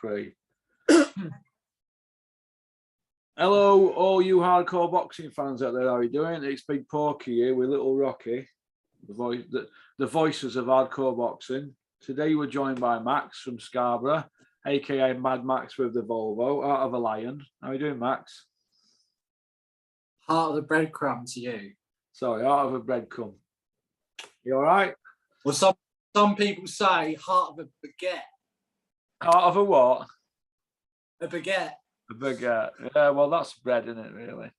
3. Hello, all you hardcore boxing fans out there. How are you doing? It's Big Porky here with Little Rocky, the voices of hardcore boxing. Today we're joined by Max from Scarborough, aka Mad Max with the Volvo, out of a lion. How are you doing, Max? Heart of the breadcrumb to you. Sorry, out of a breadcrumb. You all right? Well, some people say heart of a baguette. Out of a what? A baguette. A baguette. Yeah, well, that's bread, isn't it, really?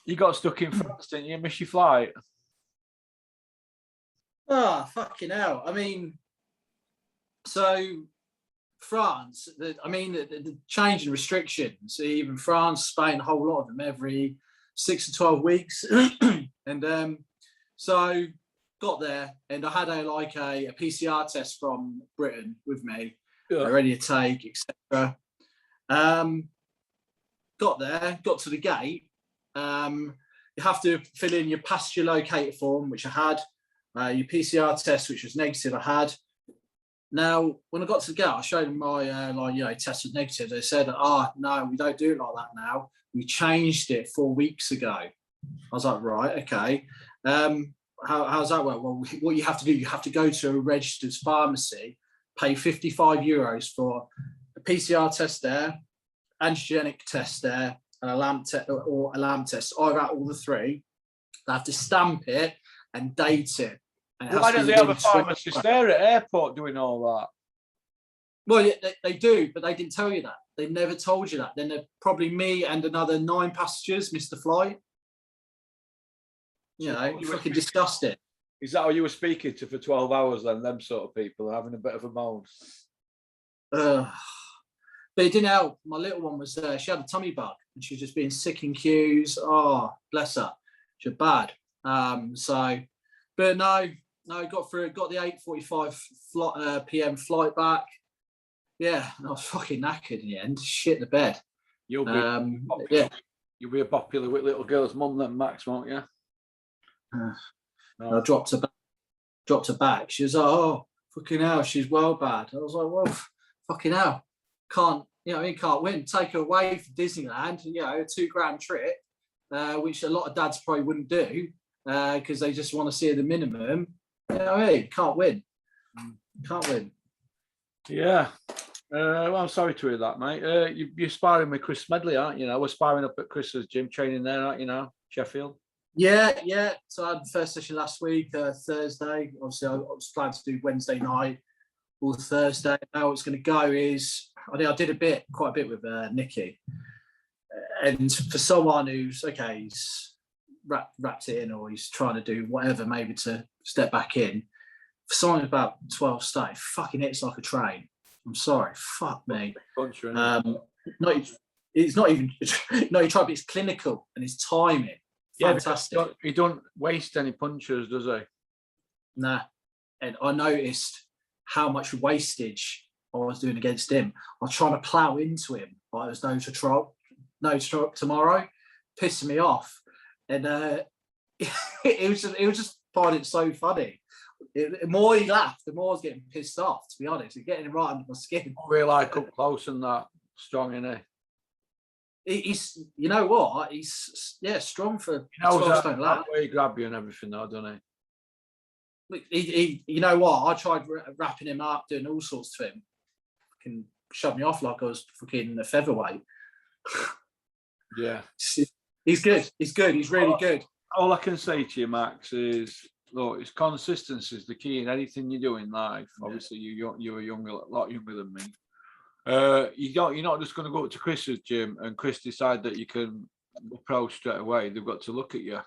You got stuck in France, didn't you? Miss your flight? Oh, fucking hell. I mean, so France, the change in restrictions, even France, Spain, a whole lot of them every 6 to 12 weeks. And so got there and I had a PCR test from Britain with me, ready to take, etc. Got there, got to the gate. You have to fill in your passenger locator form, which I had, your PCR test, which was negative, I had. Now, when I got to the gate, I showed them my test was negative. They said, no, we don't do it like that now. We changed it 4 weeks ago. I was like, right, okay. How's that work? Well, what you have to do, you have to go to a registered pharmacy, pay €55 for a PCR test there, antigenic test there, and a lab test. I've got all the three. They have to stamp it and date it. And why don't they have a pharmacist there at airport doing all that? Well, they do, but they didn't tell you that. They never told you that. Then probably me and another 9 passengers missed the flight. You know, fucking disgusting. Is that how you were speaking to for 12 hours then, them sort of people, having a bit of a moan? But it didn't help. My little one was, she had a tummy bug and she was just being sick in queues. Oh, bless her. She was bad. But no, got through it, got the 8:45 p.m. flight back. Yeah, I was fucking knackered in the end. Shit the bed. You'll be a popular with little girl's mum then, Max, won't you? I dropped her back. She was like, oh, fucking hell, she's well bad. I was like, well, fucking hell. Can't win. Take her away from Disneyland, a £2,000 trip, which a lot of dads probably wouldn't do because they just want to see the minimum. You know what I mean? Can't win. Can't win. Yeah. Well, I'm sorry to hear that, mate. You're sparring with Chris Medley, aren't you? We're sparring up at Chris's gym, training there, aren't you now? Sheffield. Yeah. So I had the first session last week, Thursday. Obviously, I was planning to do Wednesday night or Thursday. How it's going to go is, I did quite a bit with Nicky. And for someone who's, he's wrapped it in or he's trying to do whatever, maybe to step back in, for someone who's about 12 stone, fucking hits like a train. I'm sorry, fuck me. It's not even, no, he tried, but it's clinical and his timing. Fantastic. Yeah, he don't waste any punches, does he? Nah. And I noticed how much wastage I was doing against him. I was trying to plough into him, like there was no stroke tomorrow, pissing me off. And it was just finding it so funny. The more he laughed, the more I was getting pissed off, to be honest. It's getting right under my skin. We like up close and that strong, isn't he? He's, you know what? He's strong for 12 stone lad. Where he grab you and everything, though, doesn't he? He, you know what? I tried wrapping him up, doing all sorts to him. Fucking shoved me off like I was fucking a featherweight. Yeah, he's good. He's good. He's really good. All I can say to you, Max, is look, it's consistency is the key in anything you do in life. Yeah. Obviously, you're a lot younger than me. You're not just going to go up to Chris's gym and Chris decide that you can go pro straight away. They've got to look at you,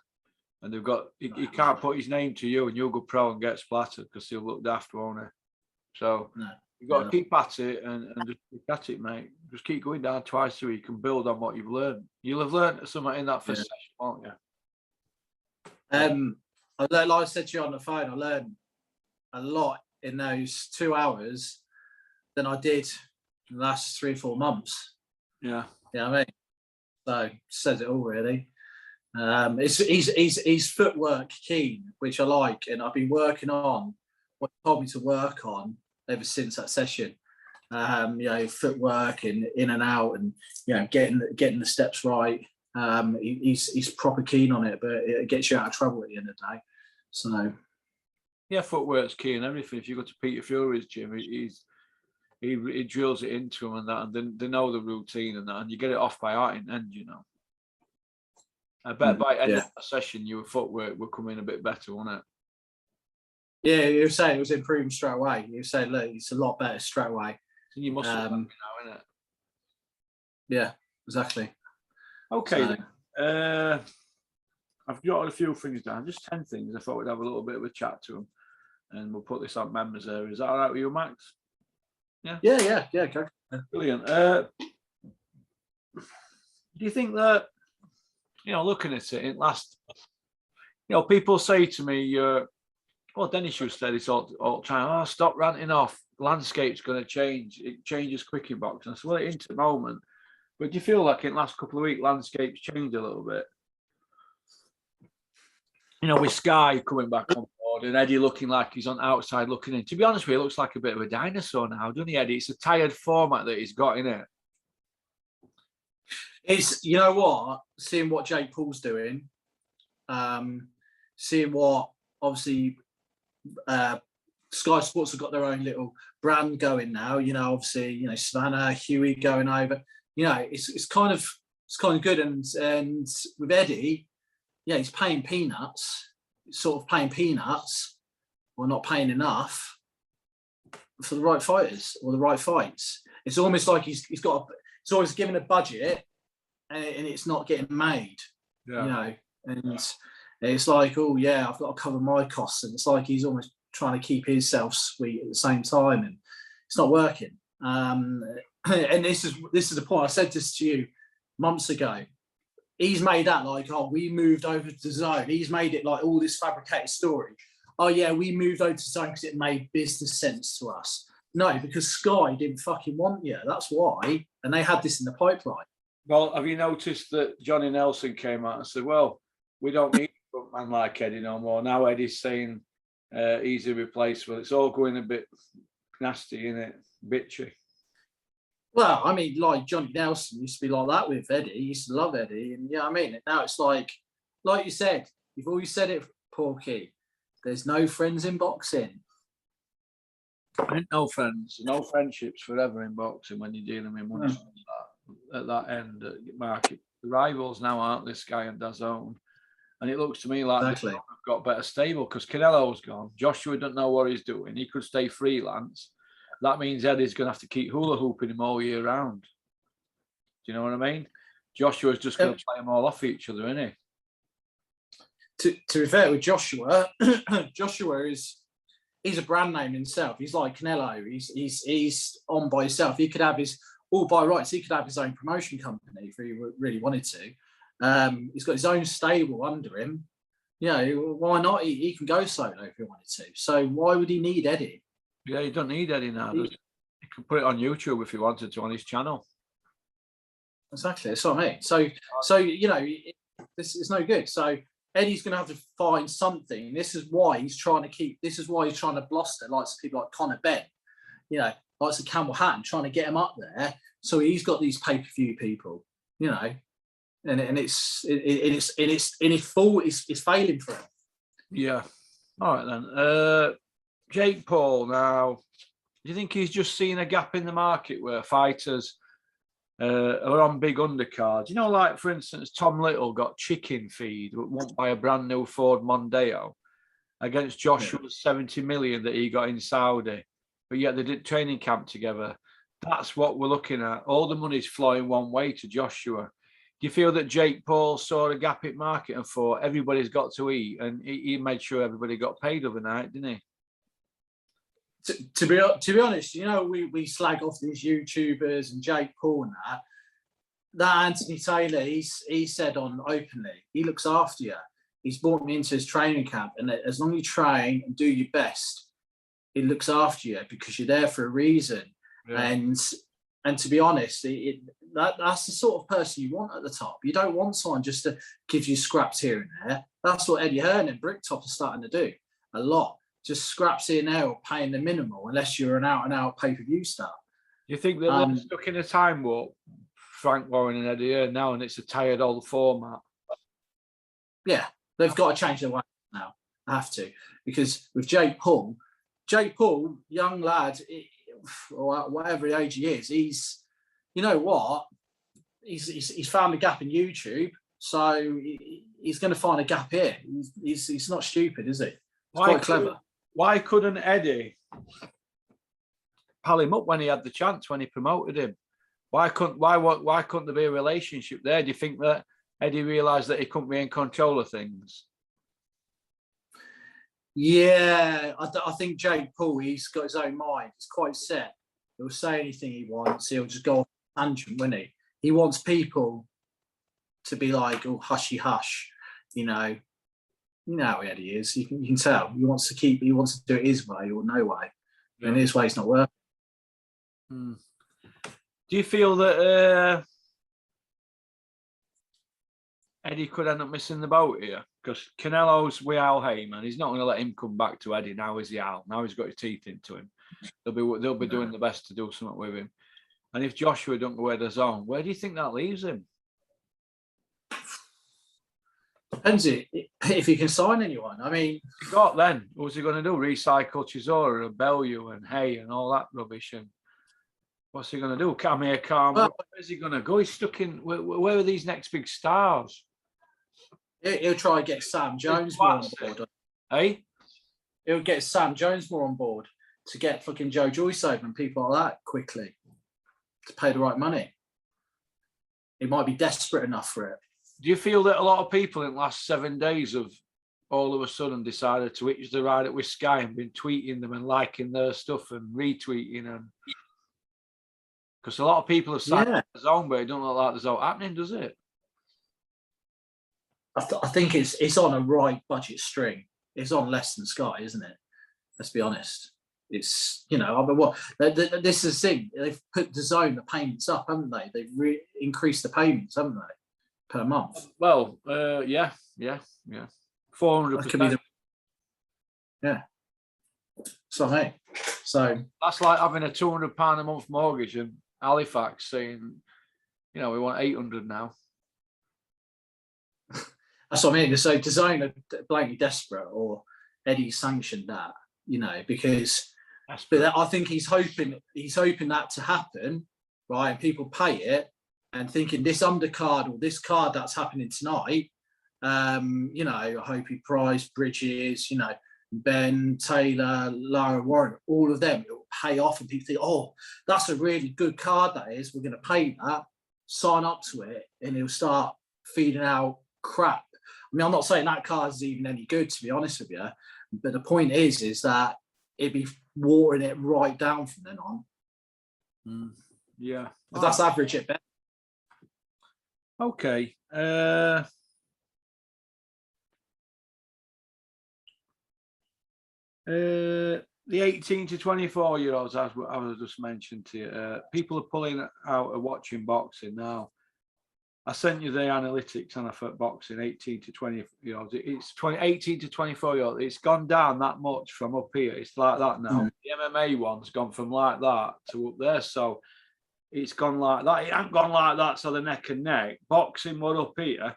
and he can't put his name to you and you'll go pro and get splattered because he'll look daft, won't he? So you've got to keep at it and just keep at it, mate. Just keep going down twice a week and build on what you've learned. You'll have learned something in that first session, won't you? Like I said to you on the phone, I learned a lot in those 2 hours than I did in the last 3 or 4 months. Yeah. You know what I mean? So says it all really. He's footwork keen, which I like, and I've been working on what he told me to work on ever since that session. Footwork and in and out, and getting the steps right. He's proper keen on it, but it gets you out of trouble at the end of the day. So yeah, footwork's key and everything. If you go to Peter Fury's gym, he drills it into them and that, and then they know the routine and that, and you get it off by heart in the end, I bet by end of the session your footwork will come in a bit better, won't it? Yeah, you were saying it was improving straight away. You were saying, look, it's a lot better straight away. You must have now, isn't it? Yeah, exactly. Okay. So, I've got a few things down, just 10 things. I thought we'd have a little bit of a chat to them, and we'll put this on members area. Is that all right with you, Max? Yeah. Yeah. Go. Brilliant. Do you think that, looking at it, people say to me, Dennis used to say this all the time, stop ranting off. Landscape's going to change. It changes quick in boxing. I said, well, it ain't at the moment. But do you feel like in the last couple of weeks, landscape's changed a little bit? With Skye coming back on board and Eddie looking like he's on outside looking in. To be honest with you, he looks like a bit of a dinosaur now, doesn't he, Eddie? It's a tired format that he's got in it. It's, seeing what Jake Paul's doing, seeing what, obviously, Sky Sports have got their own little brand going now. Obviously, Savannah, Huey going over. It's kind of good. And with Eddie, he's paying peanuts. Sort of paying peanuts, or not paying enough for the right fighters or the right fights. It's almost like he's always given a budget, and it's not getting made. Yeah. And it's like, I've got to cover my costs, and it's like he's almost trying to keep himself sweet at the same time, and it's not working. And this is the point. I said this to you months ago. He's made that like, we moved over to Zone. He's made it like all this fabricated story. We moved over to Zone because it made business sense to us. No, because Skye didn't fucking want you. That's why. And they had this in the pipeline. Well, have you noticed that Johnny Nelson came out and said, well, we don't need a man like Eddie no more. Now Eddie's saying he's a replacement. It's all going a bit nasty, innit? Bitchy. Well, I mean, like Johnny Nelson used to be like that with Eddie. He used to love Eddie. And now it's like you said, you've always said it, Porky, there's no friends in boxing. Ain't no friends, no friendships forever in boxing when you're dealing with money at that end market. The rivals now aren't this guy and DAZN. And it looks to me like they've got better stable because Canelo's gone. Joshua doesn't know what he's doing. He could stay freelance. That means Eddie's going to have to keep hula hooping him all year round. Do you know what I mean? Joshua's just going to play them all off each other, isn't he? To be fair with Joshua, he's a brand name himself. He's like Canelo. He's on by himself. He could have all by rights. He could have his own promotion company if he really wanted to. He's got his own stable under him. Why not? He can go solo if he wanted to. So why would he need Eddie? Yeah, he don't need Eddie now. He can put it on YouTube if he wanted to on his channel. Exactly, that's what I mean. So this is no good. So Eddie's going to have to find something. This is why he's trying to bluster likes people like Conor Benn, likes of Campbell Hatton, trying to get him up there. So he's got these pay-per-view people, and it's failing for him. Yeah. All right then. Jake Paul, now, do you think he's just seen a gap in the market where fighters are on big undercards? Like, for instance, Tom Little got chicken feed won by a brand new Ford Mondeo against Joshua's 70 million that he got in Saudi, but yet they did training camp together. That's what we're looking at. All the money's flowing one way to Joshua. Do you feel that Jake Paul saw a gap in market and thought everybody's got to eat, and he made sure everybody got paid overnight, didn't he? To be honest, we slag off these YouTubers and Jake Paul and that Anthony Taylor, he said on openly, he looks after you. He's brought me into his training camp, and as long as you train and do your best, he looks after you because you're there for a reason. Yeah. And to be honest, that's the sort of person you want at the top. You don't want someone just to give you scraps here and there. That's what Eddie Hearn and Bricktop are starting to do a lot. just scraps here now, paying the minimal, unless you're an out-and-out pay-per-view star. You think that they're stuck in a time warp, Frank Warren and Eddie Hearn now, and it's a tired old format? Yeah, they've got to change their way now. I have to, because with Jake Paul, young lad, or whatever age he is, he's, you know what, he's found a gap in YouTube, so he's going to find a gap here. He's not stupid, is he? He's quite clever. Why couldn't Eddie pal him up when he had the chance, when he promoted him? Why couldn't there be a relationship there? Do you think that Eddie realised that he couldn't be in control of things? Yeah, I think Jake Paul, he's got his own mind. He's quite set. He'll say anything he wants. He'll just go off tangent, won't he? He wants people to be like, oh, hushy hush, you know how Eddie is. You can tell. He wants to do it his way or no way. Yeah. And his way's not working. Do you feel that Eddie could end up missing the boat here? Because Canelo's with Al Heyman. He's not going to let him come back to Eddie now, is he, Al? Now he's got his teeth into him. They'll be doing the best to do something with him. And if Joshua don't go where they're on, where do you think that leaves him? Depends if he can sign anyone. I mean, got then. What's he going to do? Recycle Chisora and Bellew and Hay and all that rubbish? And what's he going to do? Kamir Khan. Where's he going to go? He's stuck in. Where are these next big stars? He'll try and get Sam Jones more on board. Hey? He'll get Sam Jones more on board to get fucking Joe Joyce over and people like that quickly to pay the right money. He might be desperate enough for it. Do you feel that a lot of people in the last 7 days have all of a sudden decided to hitch the ride with Skye and been tweeting them and liking their stuff and retweeting them? Because a lot of people have signed the zone, but it don't look like there's all happening, does it? I think it's on a right budget string. It's on less than Skye, isn't it? Let's be honest. It's, I mean, this is the thing. They've put the zone, the payments up, haven't they? They've increased the payments, haven't they? Per month. Well, yeah. 400%. Yeah. So that's like having a £200 a month mortgage and Halifax saying, we want 800 now. That's what I mean. So DAZN are blatantly desperate, or Eddie sanctioned that, because. But I think he's hoping that to happen, right? And people pay it, and thinking this undercard or this card that's happening tonight, Hopey Price, Bridges, Ben, Taylor, Lara Warren, all of them, it will pay off, and people think, oh, that's a really good card, that is. We're going to pay that, sign up to it, and he'll start feeding out crap. I mean, I'm not saying that card is even any good, to be honest with you, but the point is that it'd be watering it right down from then on. Yeah. But that's average at best. Okay. The 18 to 24-year-olds, as I was just mentioned to you, people are pulling out of watching boxing now. I sent you the analytics on for boxing, 18 to 20-year-olds. It's 18 to 24-year-olds. It's gone down that much from up here. It's like that now. The MMA one's gone from like that to up there. So it's gone like that. It ain't gone like that, so the neck and neck. Boxing were up here.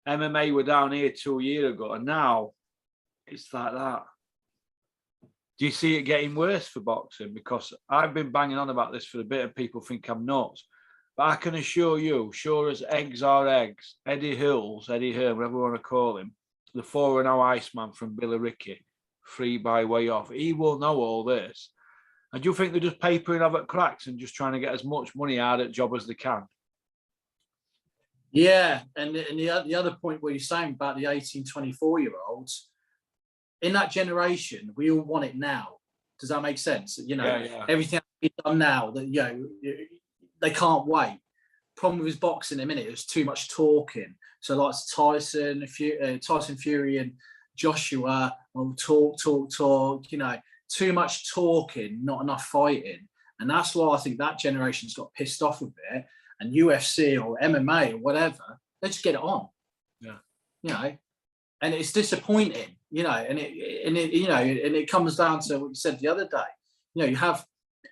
MMA were down here 2 years ago. And now it's like that. Do you see it getting worse for boxing? Because I've been banging on about this for a bit and people think I'm nuts. But I can assure you, sure as eggs are eggs, Eddie Hearn, whatever you want to call him, the 4-0 Iceman from Billericay, free by way off, he will know all this. And do you think they're just papering over at cracks and just trying to get as much money out of the job as they can? Yeah, and the other point where you're saying about the 18, 24-year-olds, in that generation, we all want it now. Does that make sense? Everything has to be done now. That they can't wait. Problem with his boxing in a minute, it was too much talking. So like Tyson Fury and Joshua will talk. Too much talking, not enough fighting. And that's why I think that generation's got pissed off a bit. And UFC or MMA or whatever, they just get it on. Yeah. And it's disappointing you know, and it comes down to what you said the other day. You know, you have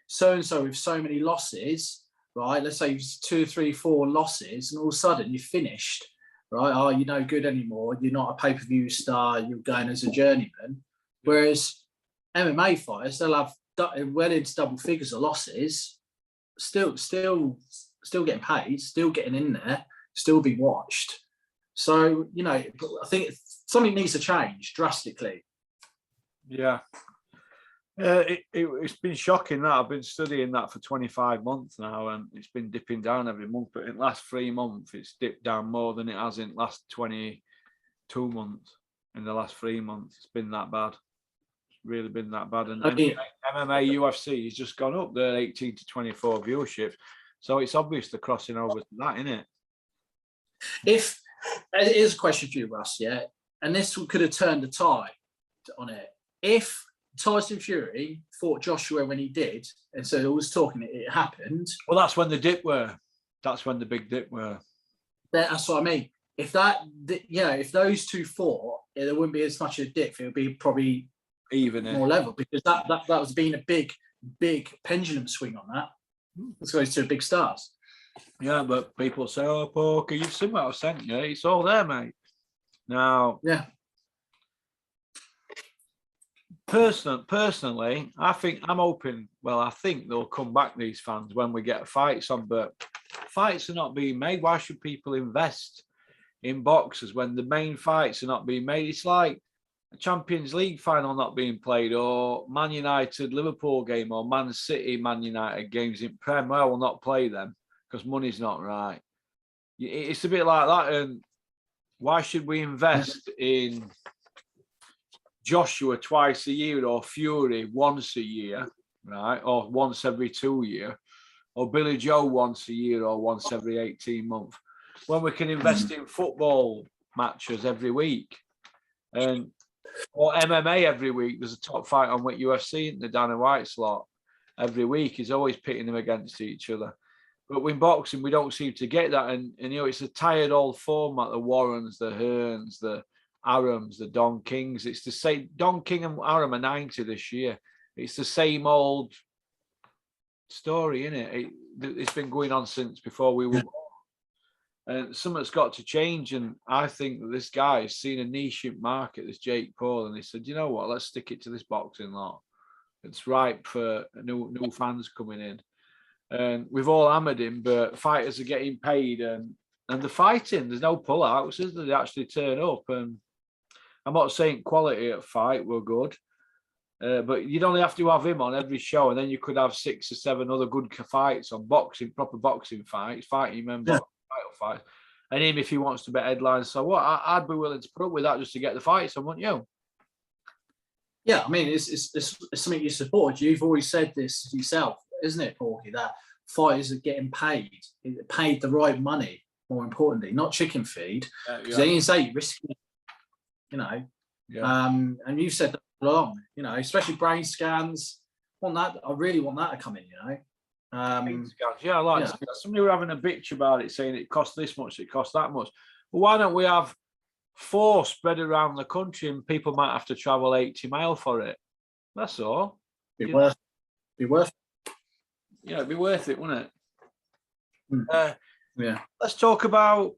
so and so with so many losses, right? Let's say 2, 3, 4 losses, and all of a sudden you're finished, right? Oh, you're no good anymore. You're not a pay-per-view star. You're going as a journeyman. Whereas MMA fighters, they'll have well into double figures of losses, still getting paid, still getting in there, still being watched. So, you know, I think something needs to change drastically. Yeah. It's been shocking that I've been studying that for 25 months now, and it's been dipping down every month. But in the last 3 months, it's dipped down more than it has in the last 22 months. In the last 3 months, it's been that bad. It's really been that bad. And MMA, UFC has just gone up there, 18 to 24 viewership. So it's obvious they're crossing over to that, isn't it? If it is a question for you, Russ, yeah, and this could have turned the tide on it. If Tyson Fury fought Joshua when he did, and so it was talking, it happened. Well, that's when the dip were. That's when the big dip were. That's what I mean. If that, you know, if those two fought, there wouldn't be as much of a dip. It would be probably even more level, because that was being a big pendulum swing on that. Let's go to big stars. Yeah, but people say, "Oh, Porky, you've seen what I've sent you. It's all there, mate." Now, yeah. Personally, I think I'm hoping. Well, I think they'll come back, these fans, when we get fights on. But fights are not being made. Why should people invest in boxers when the main fights are not being made? It's like a Champions League final not being played, or Man United Liverpool game, or Man City Man United games in Prem. Well, we'll not play them because money's not right. It's a bit like that. And why should we invest in Joshua twice a year, or Fury once a year, right? Or once every 2 years, or Billy Joe once a year, or once every 18 months, when we can invest in football matches every week, and or MMA every week. There's a top fight on with UFC in the Dana White slot every week. He's always pitting them against each other. But in boxing, we don't seem to get that. And you know, it's a tired old format. The Warrens, the Hearns, the Arams, the Don Kings. It's the same. Don King and Aram are 90 this year. It's the same old story, isn't it? It's been going on since before we were born. And something's got to change. And I think that this guy has seen a niche market, this Jake Paul, and he said, you know what, let's stick it to this boxing lot. It's ripe for new fans coming in. And we've all hammered him, but fighters are getting paid and they're fighting. There's no pullouts, is there? They actually turn up. And I'm not saying quality at fight were good, but you'd only have to have him on every show, and then you could have 6 or 7 other good fights on boxing, proper boxing fights, fighting men, title fights. And him, if he wants to bet headlines, so what? I'd be willing to put up with that just to get the fights on, wouldn't you? Yeah, I mean, it's something you support. You've always said this yourself, isn't it, Porky, that fighters are getting paid the right money, more importantly, not chicken feed. Because then you say you're risking, you know. Yeah. And you've said that long, you know, especially brain scans. I really want that to come in, you know. Yeah, like somebody were having a bitch about it, saying it costs this much, it costs that much. Well, why don't we have 4 spread around the country, and people might have to travel 80 miles for it? That's all. Be worth it. Yeah, it'd be worth it, wouldn't it? Yeah. Let's talk about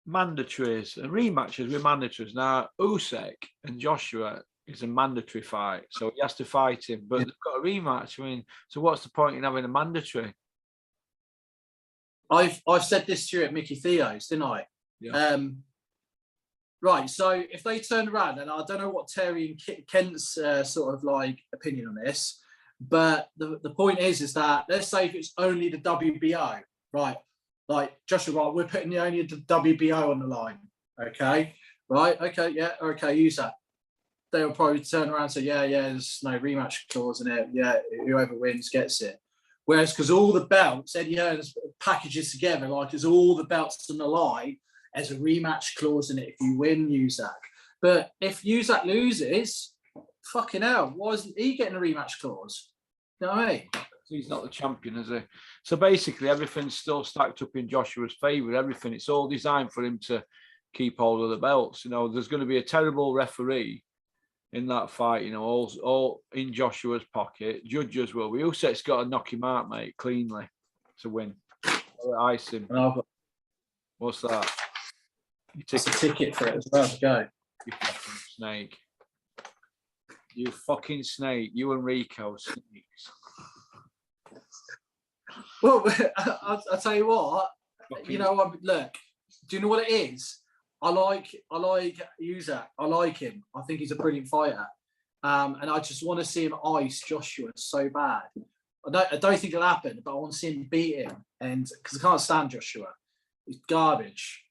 mandatories and rematches with mandatories. Now, Usyk and Joshua is a mandatory fight, so he has to fight him, but they've got a rematch. I mean, so what's the point in having a mandatory? I've said this to you at Mickey Theo's, didn't I? Yeah. Right, so if they turn around, and I don't know what Terry and Kent's sort of like opinion on this, but the point is that, let's say if it's only the WBO, right? Like, Joshua, right, we're putting only the WBO on the line, okay? Right, okay, yeah, okay, use that. They'll probably turn around and say, yeah, there's no rematch clause in it. Yeah, whoever wins gets it. Whereas, because all the belts, there's packages together, like there's all the belts on the line, there's a rematch clause in it if you win, Usyk. But if Usyk loses, fucking hell, why isn't he getting a rematch clause? You know what I mean? He's not the champion, is he? So basically, everything's still stacked up in Joshua's favour. Everything, it's all designed for him to keep hold of the belts. You know, there's going to be a terrible referee in that fight. You know, all in Joshua's pocket. Judges will be. Usyk's got to knock him out, mate, cleanly to win. Ice him. What's that? It's a ticket for it as well to go. You fucking snake. You fucking snake. You and Rico snakes. Well, I'll tell you what. Fucking You know, look. Do you know what it is? I like Usyk. I like him. I think he's a brilliant fighter. And I just want to see him ice Joshua so bad. I don't think it'll happen, but I want to see him beat him. And because I can't stand Joshua. He's garbage.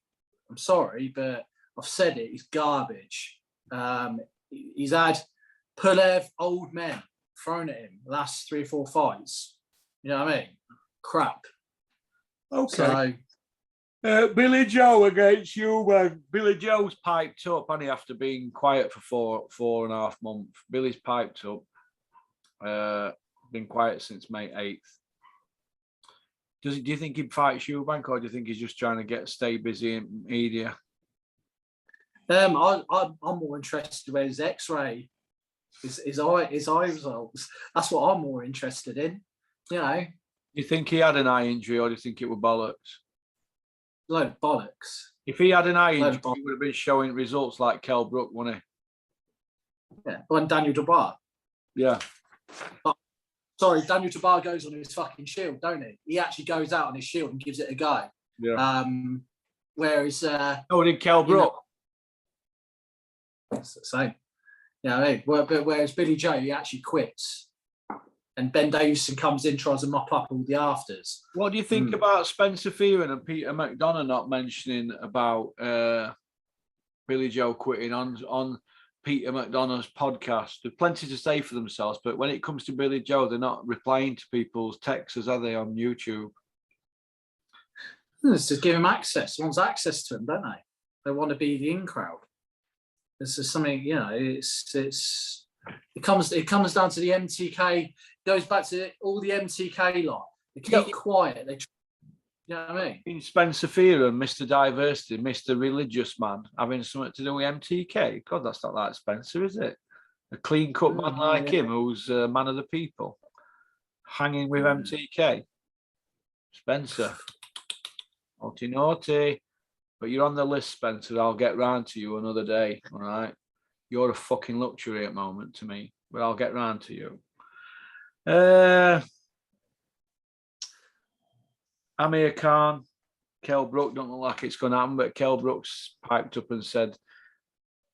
I'm sorry, but I've said it. He's garbage. He's had Pulev old men thrown at him the last 3 or 4 fights. You know what I mean? Crap. okay. So, Billy Joe against you. Billy Joe's piped up, and after being quiet for 4.5 months. Billy's piped up. Been quiet since May 8th. Do you think he'd fight Eubank, or do you think he's just trying to stay busy in media? I'm more interested in his X-ray, his eye results. That's what I'm more interested in. You know. Do you think he had an eye injury, or do you think it was bollocks? Load of bollocks. If he had an eye injury, he would have been showing results like Kell Brook, wouldn't he? Yeah, and Daniel Dubois. Yeah. Sorry, Daniel Dubois goes on his fucking shield, don't he? He actually goes out on his shield and gives it a go. Yeah. Whereas did Kell Brook? It's the same. Yeah, I mean, whereas Billy Joe, he actually quits. And Ben Davison comes in, tries to mop up all the afters. What do you think about Spencer Fearon and Peter McDonough not mentioning about Billy Joe quitting on Peter McDonough's podcast? There's plenty to say for themselves, but when it comes to Billy Joe, they're not replying to people's texts, are they, on YouTube? It's just give him access. Wants access to him, don't they? They want to be the in crowd. This is something, you know. It comes down to the MTK. Goes back to all the MTK lot. They keep quiet. You know what I mean? Spencer Fearon, Mr. Diversity, Mr. Religious Man, having something to do with MTK. God, that's not like Spencer, is it? A clean-cut man like him, who's a man of the people, hanging with MTK. Spencer, naughty, naughty. But you're on the list, Spencer. I'll get round to you another day, all right? You're a fucking luxury at the moment to me, but I'll get round to you. Amir Khan, Kell Brook, don't look like it's going to happen, but Kell Brook's piped up and said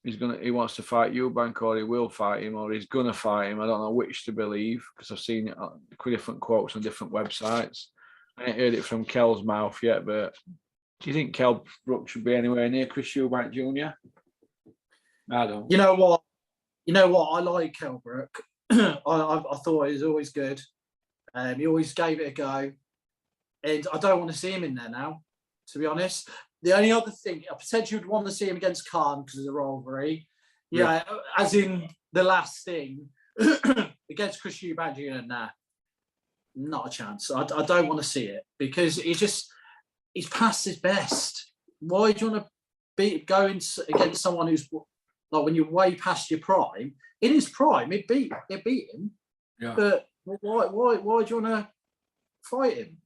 he wants to fight Eubank, or he will fight him, or he's going to fight him. I don't know which to believe, because I've seen it different quotes on different websites. I ain't heard it from Kell's mouth yet, but do you think Kell Brook should be anywhere near Chris Eubank Jr.? I don't. You know what? I like Kell Brook. I thought he was always good. He always gave it a go. And I don't want to see him in there now, to be honest. The only other thing, I potentially would want to see him against Khan because of the rivalry. Yeah, as in the last thing. Against Chris Eubank Jr., nah. Not a chance. I don't want to see it because he's past his best. Why do you want to go against someone who's like, when you're way past your prime? In his prime, it beat him. Yeah. But why do you want to fight him?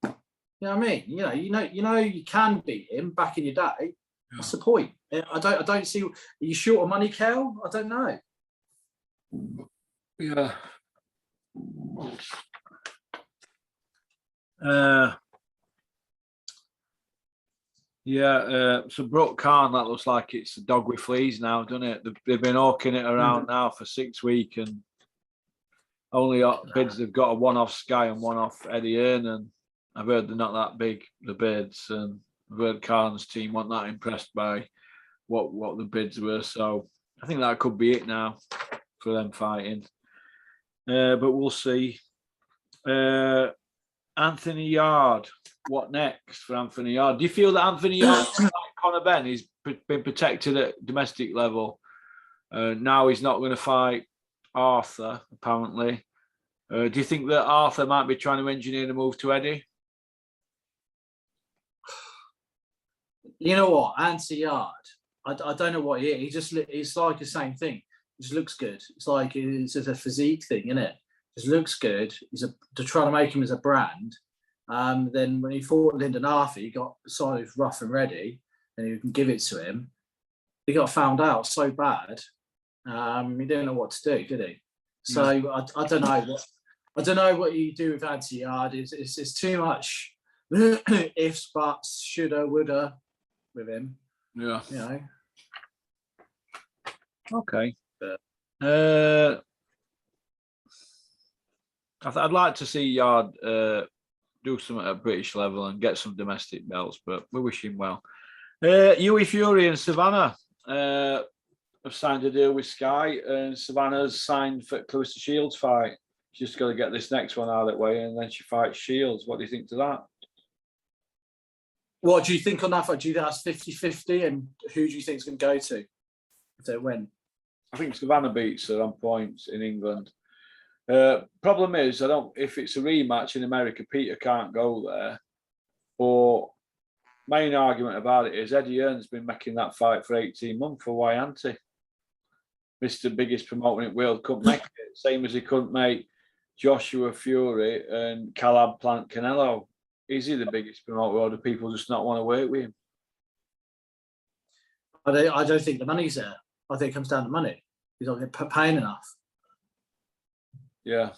You know what I mean? You know you can beat him back in your day. Yeah. What's the point? I don't see. Are you short of money, Kel? I don't know. Yeah. So Brooke Khan, that looks like it's a dog with fleas now, doesn't it? They've been hawking it around now for 6 weeks, and only bids they've got a one off Skye and one off Eddie Earn, and I've heard they're not that big, the bids, and I've heard Khan's team weren't that impressed by what the bids were. So I think that could be it now for them fighting. But we'll see. Anthony Yard, what next for Anthony Yard? Do you feel that Anthony Yard, like Conor Benn, he's been protected at domestic level? Now he's not going to fight Arthur, apparently. Do you think that Arthur might be trying to engineer the move to Eddie? You know what, Anthony Yard, I don't know what he is. He just it's like the same thing. It just looks good. It's like it's just a physique thing, isn't it? Just looks good. To try to make him as a brand. Then when he fought Lyndon Arthur, he got sort of rough and ready, and you can give it to him. He got found out so bad. He didn't know what to do, did he? So I don't know. I don't know what you do with Anti-Yard. It's too much ifs, buts, shoulda, woulda with him. Yeah. You know. Okay. But I'd like to see Yard do something at British level and get some domestic belts, but we wish him well. Skye Fury and Savannah have signed a deal with Skye, and Savannah's signed for Clarissa Shields' fight. She's just got to get this next one out of the way, and then she fights Shields. What do you think to that? what do you think on that fight? Do you think that's 50-50? And who do you think is going to go to if they win? I think Savannah beats her on points in England. Problem is, if it's a rematch in America, Peter can't go there. But main argument about it is Eddie Hearn's been making that fight for 18 months. For why ain't he? Mr. Biggest promoter in the world couldn't make it. Same as he couldn't make Joshua Fury and Caleb Plant Canelo. Is he the biggest promoter, or do people just not want to work with him? I don't think the money's there. I think it comes down to money. He's not getting paying enough. Yeah.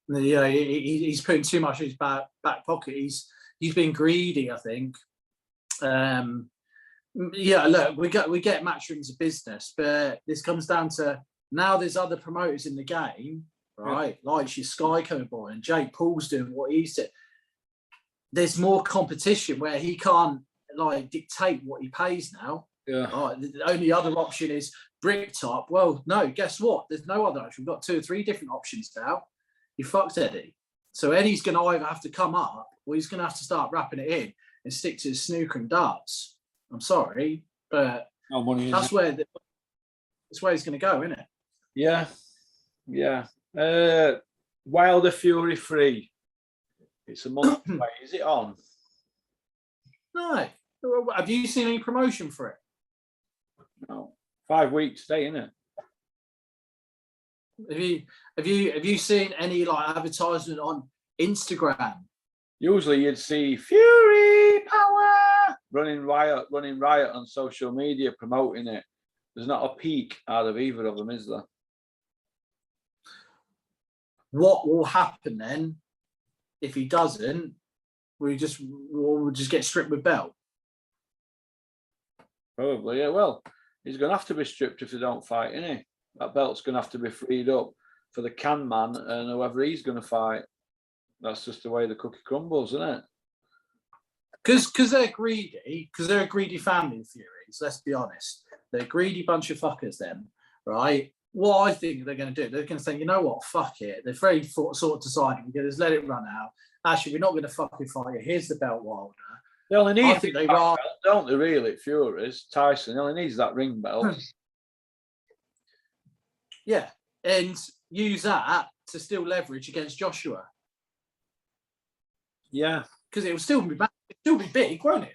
Yeah, he's putting too much in his back pocket. He's been greedy, I think. Yeah, look, we get matchrooms a business, but this comes down to now there's other promoters in the game, right? Yeah. Like your Skye coming by and Jake Paul's doing what he's doing. There's more competition where he can't like dictate what he pays now. Yeah. The only other option is Bricktop. Well, no, guess what? There's no other option. We've got 2 or 3 different options now. You fucked Eddie. So Eddie's going to either have to come up or he's going to have to start wrapping it in and stick to his snooker and darts. I'm sorry, but that's where he's going to go, isn't it? Yeah. Yeah. Wilder Fury 3. It's a month away. Is it on? No. Have you seen any promotion for it? No. 5 weeks today, isn't it? Have you seen any like advertisement on Instagram? Usually you'd see Fury Power running riot on social media promoting it. There's not a peek out of either of them, is there? What will happen then if he doesn't? We'll just get stripped with belt. Probably, yeah. Well, he's going to have to be stripped if they don't fight, isn't he? That belt's going to have to be freed up for the can man and whoever he's going to fight. That's just the way the cookie crumbles, isn't it? Because they're greedy, because they're a greedy family of Furies, let's be honest. They're a greedy bunch of fuckers then, right? What I think they're going to do, they're going to say, you know what, fuck it. They're very sort of deciding, we're going to just let it run out. Actually, we're not going to fucking fight you. Here's the belt, Wilder. They only need the belt, don't they, really, Furies? Tyson only needs that ring belt. Yeah, and use that to still leverage against Joshua. Yeah. Because it will still be big, won't it?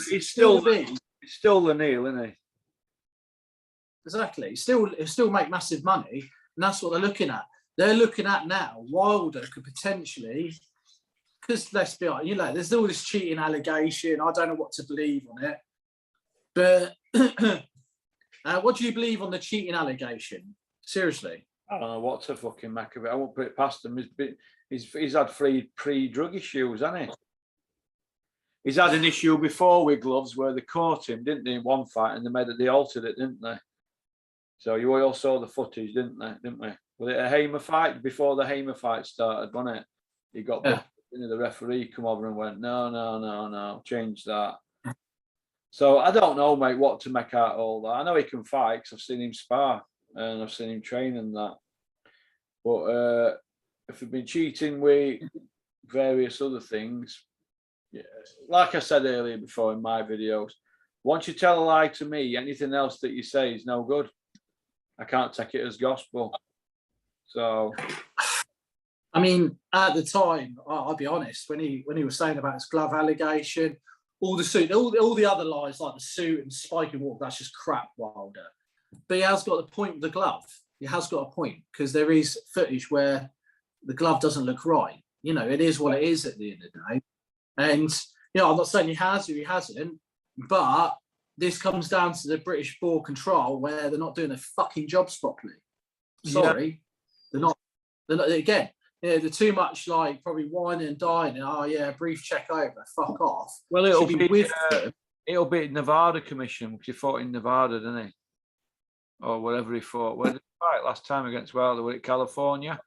He's still the Neil, isn't he? Exactly. It'll still make massive money, and that's what they're looking at. They're looking at now, Wilder could potentially, because let's be honest, there's all this cheating allegation. I don't know what to believe on it. But what do you believe on the cheating allegation? Seriously. I don't know what to fucking make of it. I won't put it past him. He's had pre-drug issues, hasn't he? He's had an issue before with gloves where they caught him, didn't they, in one fight, and they altered it, didn't they? So you all saw the footage, didn't we? Was it a Hamer fight? Before the Hamer fight started, wasn't it? He got the referee come over and went, no, change that. So I don't know, mate, what to make out of all that. I know he can fight because I've seen him spar and I've seen him train and that. But if he'd been cheating with various other things, yeah, like I said earlier before in my videos, once you tell a lie to me, anything else that you say is no good. I can't take it as gospel. So, I mean, at the time, I'll be honest, when he was saying about his glove allegation, all the suit, all the other lies like the suit and spiking walk, that's just crap, Wilder. But he has got a point with the glove. He has got a point because there is footage where the glove doesn't look right. You know, it is what it is at the end of the day. And, you know, I'm not saying he has or he hasn't, but this comes down to the British ball control where they're not doing their fucking jobs properly. Sorry. Yeah. They're not, again, yeah, they're too much like probably whining and dying. And, oh yeah, brief check over, fuck off. Well, it'll be Nevada Commission because he fought in Nevada, didn't he? Or whatever he fought. Where did he fight last time against Wilder? Was it California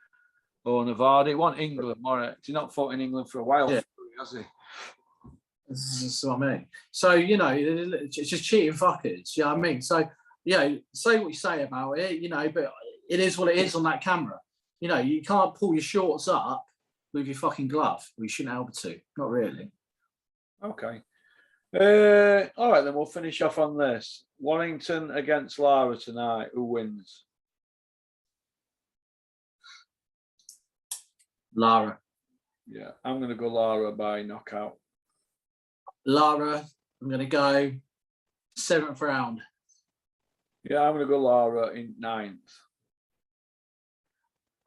or Nevada? It wasn't England, was it? He's not fought in England for a while, has he? That's what I mean. So, you know, it's just cheating fuckers. You know what I mean? So, you know, say what you say about it, you know, but it is what it is on that camera. You know, you can't pull your shorts up with your fucking glove. We shouldn't be able to. Not really. Okay. All right, then we'll finish off on this. Warrington against Lara tonight. Who wins? Lara. Yeah, I'm going to go Lara by knockout. Lara, I'm going to go 7th round. Yeah, I'm going to go Lara in 9th.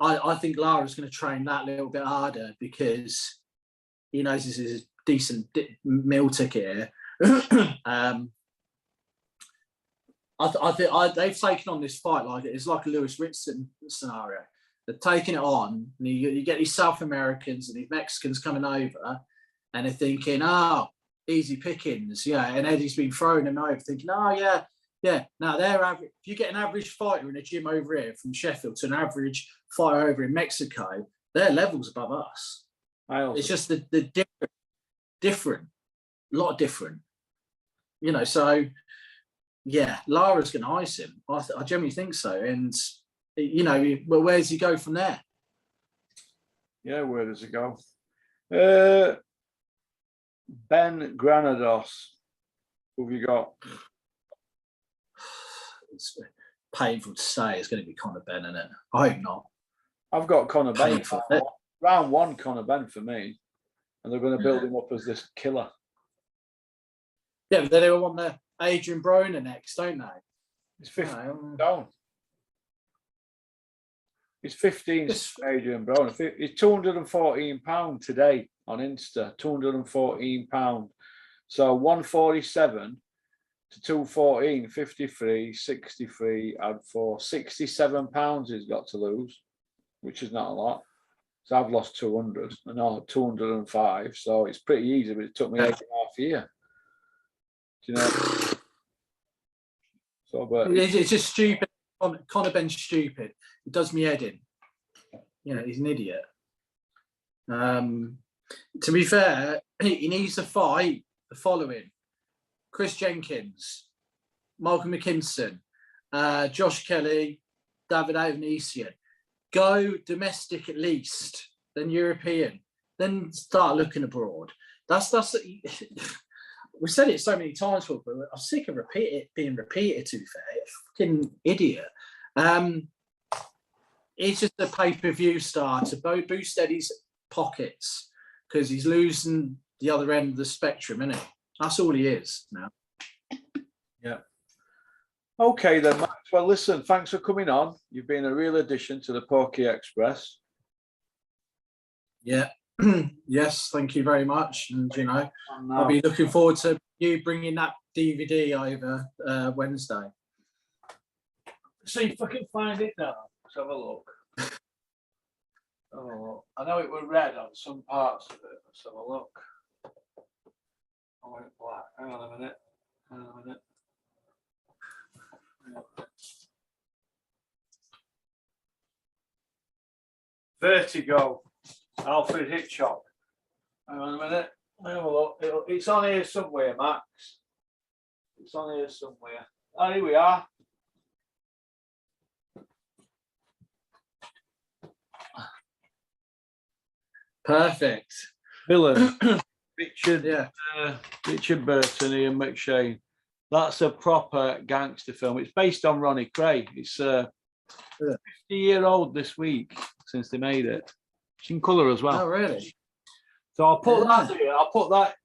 I think Lara's going to train that little bit harder because he knows this is a decent meal ticket here. I think they've taken on this fight like it's like a Lewis Ritson scenario. They're taking it on, and you get these South Americans and these Mexicans coming over, and they're thinking, oh, easy pickings, yeah. And Eddie's been throwing them over, thinking, oh yeah. Yeah, now they're average. If you get an average fighter in a gym over here from Sheffield to an average fighter over in Mexico, their level's above us. It's just the different, a lot different. You know, so yeah, Lara's going to ice him. I generally think so. And you know, well, where does he go from there? Yeah, where does he go? Ben Granados. Who have you got? It's painful to say. It's going to be Conor Benn, isn't it? I hope not. I've got Conor Benn. Round 1, Conor Benn for me. And they're going to build him up as this killer. Yeah, but they want the Adrian Broner next, don't they? He's 15 down. He's 15, Adrian Broner. He's £214 today on Insta. £214. So 147 to 214, 53, 63, add 4, £67 he's got to lose, which is not a lot. So I've lost 200, no, 205. So it's pretty easy, but it took me 8.5 years. Do you know? So, but it's just stupid. Conor Benn's stupid. It does me head in. You know, he's an idiot. To be fair, he needs to fight the following: Chris Jenkins, Malcolm McKinson, Josh Kelly, David Avanesian. Go domestic at least, then European, then start looking abroad. That's we've said it so many times, but I'm sick of being repeated. To be fair, fucking idiot. It's just a pay-per-view star to boost Eddie's pockets because he's losing the other end of the spectrum, isn't he? That's all he is now. Yeah. Okay then, Max. Well, listen, thanks for coming on. You've been a real addition to the Porky Express. Yeah. Yes, thank you very much. And, you know, I'll be looking forward to you bringing that DVD over Wednesday. See if I can find it now. Let's have a look. Oh, I know it was red on some parts of it. Let's have a look. Oh, it's black. Hang on a minute. Vertigo. Alfred Hitchcock. Hang on a minute. Have a look. It's on here somewhere, Max. It's on here somewhere. Oh, here we are. Perfect. Villain. Richard Burton, Ian McShane. That's a proper gangster film. It's based on Ronnie Craig. It's 50-year-old this week since they made it. It's in colour as well. Oh, really? So I'll put that here. I'll put that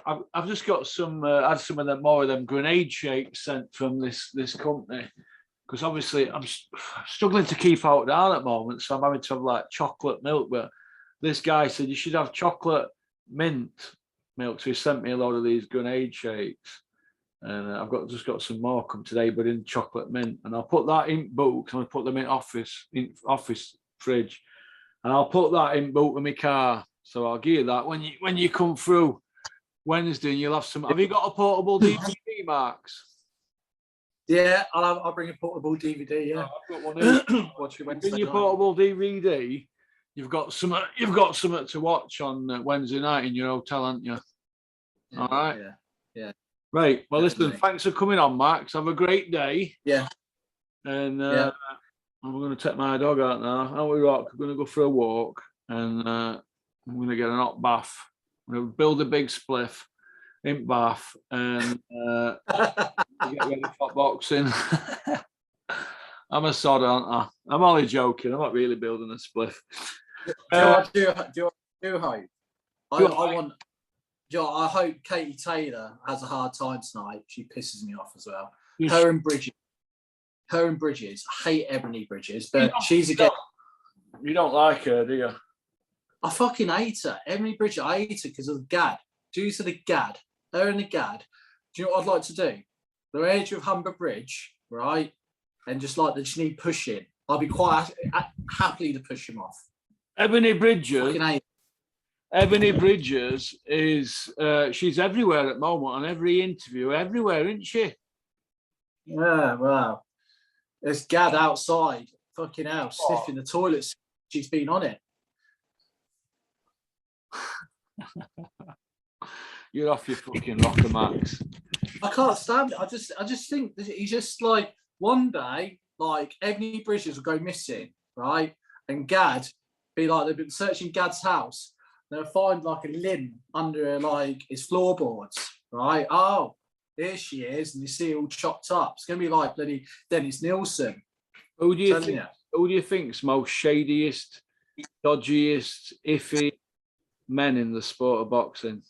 I've just got some had some of them more of them grenade shakes sent from this company, because obviously I'm struggling to keep out down at the moment, so I'm having to have like chocolate milk. But this guy said you should have chocolate mint milk, so he sent me a load of these grenade shakes, and I've just got some more come today, but in chocolate mint, and I'll put that in boot. I'm gonna put them in office fridge, and I'll put that in boot of my car. So I'll give you that when you come through Wednesday, and you'll have some. Have you got a portable DVD, Max? Yeah, I'll bring a portable DVD. Yeah, I've got one here. Watch your Wednesday In your night. portable DVD, you've got something to watch on Wednesday night in your hotel, haven't you? Yeah, All right. Yeah. Right. Well, Definitely. listen. Thanks for coming on, Max. Have a great day. Yeah. And Yeah. I'm going to take my dog out now. Aren't we, Rock? We're going to go for a walk, and I'm going to get an hot bath. I'm going to build a big spliff in Bath, and get ready for boxing. I'm a sod, aren't I? I'm only joking. I'm not really building a spliff. Do hope. I hope Katie Taylor has a hard time tonight. She pisses me off as well. Her and Bridges. I hate Ebony Bridges, but she's again. You don't like her, do you? I fucking hate her. Ebony Bridges, I hate her because of the Gad. Due to the Gad, her and the Gad. Do you know what I'd like to do? The age of Humber Bridge, right? And just like they just need pushing. I'll be quite happily to push him off. Ebony Bridges. Fucking hate. Ebony Bridges is she's everywhere at the moment, on every interview, everywhere, isn't she? Yeah, wow. There's Gad outside, fucking hell, sniffing the toilets. She's been on it. You're off your fucking rocker, Max. I can't stand it. I just think that he's just like, one day, like Ebony Bridges will go missing, right? And Gad be like, they've been searching Gad's house. They'll find like a limb under like his floorboards, right? Oh, here she is, and you see it all chopped up. It's gonna be like bloody Dennis Nielsen. Who do you think's most shadiest, dodgiest, iffy men in the sport of boxing?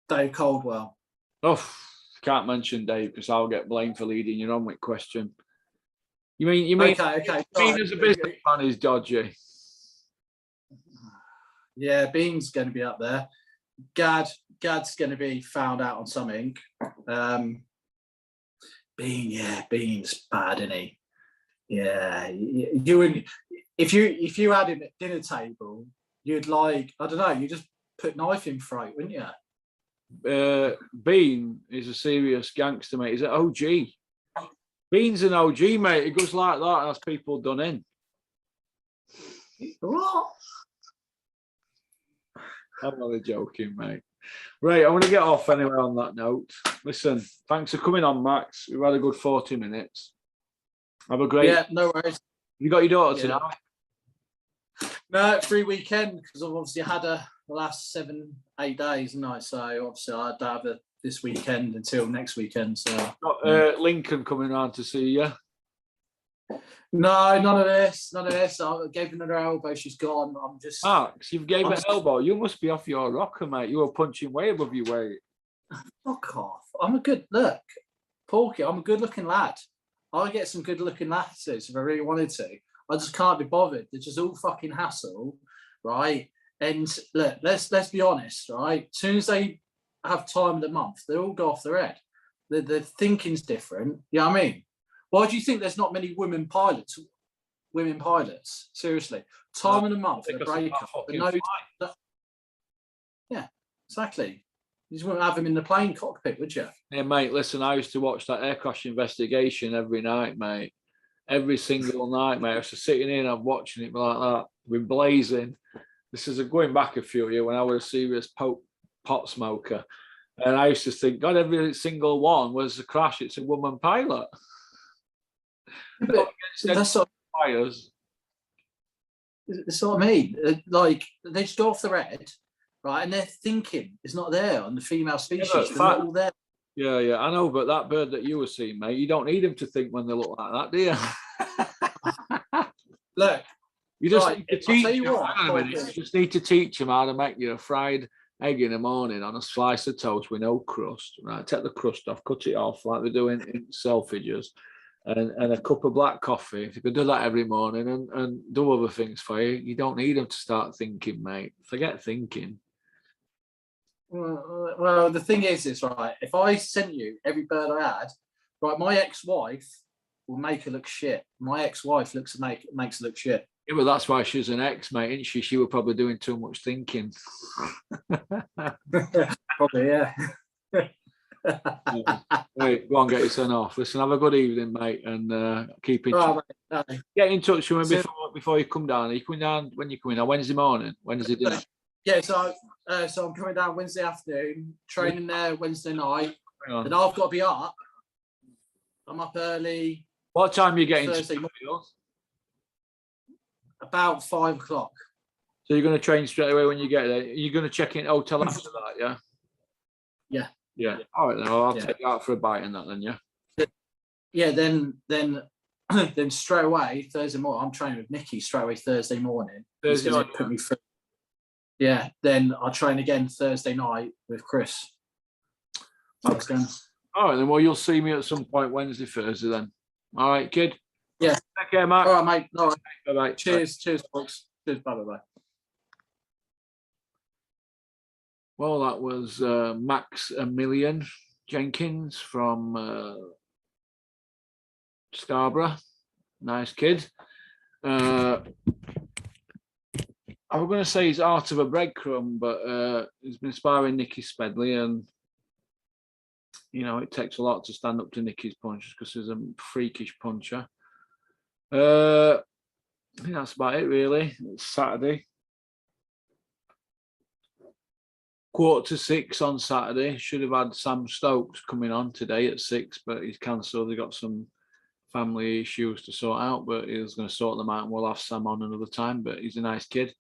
Dave Caldwell. Oh, can't mention Dave because I'll get blamed for leading you on with question. You mean Okay. Bean as a businessman is dodgy. Yeah, Bean's going to be up there. Gad's going to be found out on something. Bean's bad, isn't he? Yeah, you would. If you had him at dinner table, you'd like, I don't know, you just put knife in throat, wouldn't you? Bean is a serious gangster, mate. He's an OG. Bean's an OG, mate. He goes like that and has people done in. What? I'm only joking, mate. Right, I'm going to get off anyway on that note. Listen, thanks for coming on, Max. We've had a good 40 minutes. Have a great... Yeah, no worries. You got your daughter tonight? No, free weekend, because I've obviously had the last 7-8 days, haven't I? So obviously I don't have this weekend until next weekend. So got Lincoln coming around to see you. No, none of this. I gave another elbow. She's gone. I'm just... Max, you've gave an elbow. You must be off your rocker, mate. You were punching way above your weight. Fuck off. I'm a good look. Porky, I'm a good-looking lad. I'll get some good-looking lasses if I really wanted to. I just can't be bothered. They're just all fucking hassle, right? And look, let's be honest, right? As soon as they have time of the month, they all go off their head. The thinking's different. You know what I mean? Why do you think there's not many women pilots? Seriously. Time of the month, they break up. Yeah, exactly. You just wouldn't have them in the plane cockpit, would you? Yeah, mate, listen, I used to watch that air crash investigation every night, mate. Every single night, mate. I was just sitting in and watching it like that. We're blazing. This is going back a few years when I was a serious pot smoker. And I used to think, God, every single one was a crash. It's a woman pilot. But that's what fires. That's what I mean. Like, they just go off their head, right? And their thinking is not there on the female species. Yeah, they're not all there. Yeah, I know, but that bird that you were seeing, mate, you don't need them to think when they look like that, do you? Look, you just right, need to teach them. You just need to teach them how to make you a fried egg in the morning on a slice of toast with no crust. Right, take the crust off, cut it off like they're doing in Selfridges, and a cup of black coffee. If you could do that every morning and do other things for you, you don't need them to start thinking, mate. Forget thinking. Well, the thing is right, if I sent you every bird I had, right, my ex-wife will make her look shit. My ex-wife makes her look shit. Yeah, but that's why she's an ex, mate, isn't she? She was probably doing too much thinking. Probably, yeah. Right, go on, get your son off. Listen, have a good evening, mate, and keep in touch. Right, Get in touch with me before you come down. Are you coming down when you come in? On Wednesday morning? Wednesday dinner? Yeah, so I'm coming down Wednesday afternoon, training there Wednesday night, and I've got to be up. I'm up early. What time are you getting Thursday to? morning? About 5 o'clock. So you're going to train straight away when you get there. You're going to check in hotel after that, yeah? Yeah. Yeah. All right, then I'll take you out for a bite in that then, yeah? Yeah, then straight away, Thursday morning, I'm training with Nikki straight away Thursday morning. Thursday night, put me through. Yeah, then I'll train again Thursday night with Chris. Okay. All right, then. Well, you'll see me at some point Wednesday, Thursday then. All right, kid? Yeah. Take care, Mark. All right, mate. All right. Bye-bye. Cheers, folks. Cheers, bye-bye. Well, that was Max Jenkins from Scarborough. Nice kid. I was going to say he's art of a breadcrumb, but he's been sparring Nicky Medley, and you know it takes a lot to stand up to Nicky's punches because he's a freakish puncher. I think that's about it, really. It's Saturday. 5:45 on Saturday. Should have had Sam Stokes coming on today at 6, but he's cancelled. They got some family issues to sort out, but he was going to sort them out, and we'll have Sam on another time. But he's a nice kid.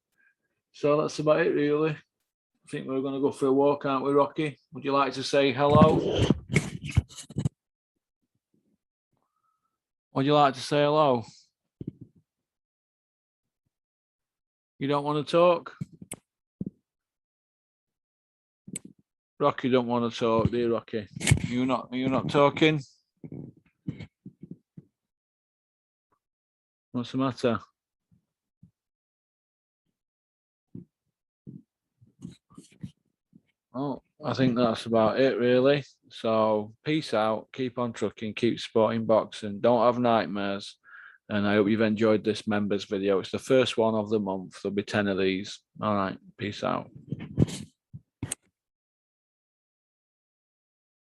So that's about it, really. I think we're going to go for a walk, aren't we, Rocky? Would you like to say hello? Would you like to say hello? You don't want to talk? Rocky don't want to talk, do you, Rocky? You're not talking? What's the matter? Oh, I think that's about it, really. So peace out, keep on trucking, keep supporting boxing, don't have nightmares. And I hope you've enjoyed this members video. It's the first one of the month. There'll be 10 of these. All right, peace out.